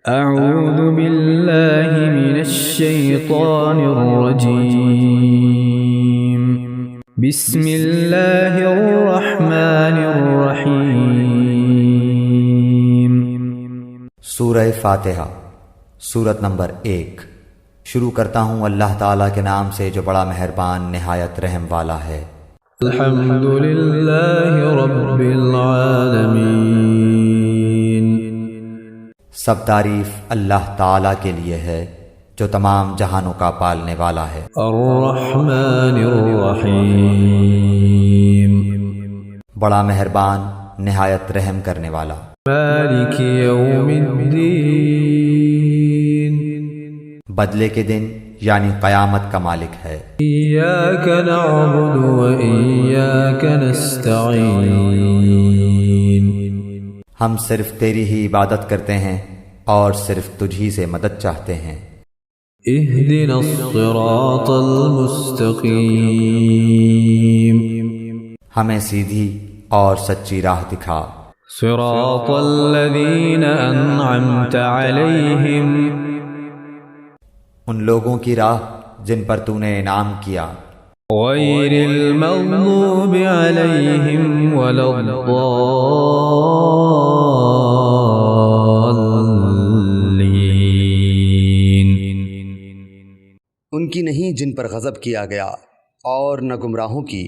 أعوذ بالله من الشيطان الرجيم بسم الله الرحمن الرحيم سورہ فاتحہ سورت نمبر 1۔ شروع کرتا ہوں اللہ تعالیٰ کے نام سے جو بڑا مہربان نہایت رحم والا ہے۔ الحمد للہ رب العالمین، سب تعریف اللہ تعالیٰ کے لیے ہے جو تمام جہانوں کا پالنے والا ہے۔ الرحمن الرحیم، بڑا مہربان نہایت رحم کرنے والا۔ مالک یوم الدین، بدلے کے دن یعنی قیامت کا مالک ہے۔ ایاک نعبد و ایاک نستعین، ہم صرف تیری ہی عبادت کرتے ہیں اور صرف تجھ ہی سے مدد چاہتے ہیں۔ اہدنا الصراط المستقیم، ہمیں سیدھی اور سچی راہ دکھا۔ صراط الذین انعمت علیہم، ان لوگوں کی راہ جن پر تو نے انعام کیا۔ غیر المغضوب علیہم ولا الضالین، ان کی نہیں جن پر غضب کیا گیا اور نہ گمراہوں کی۔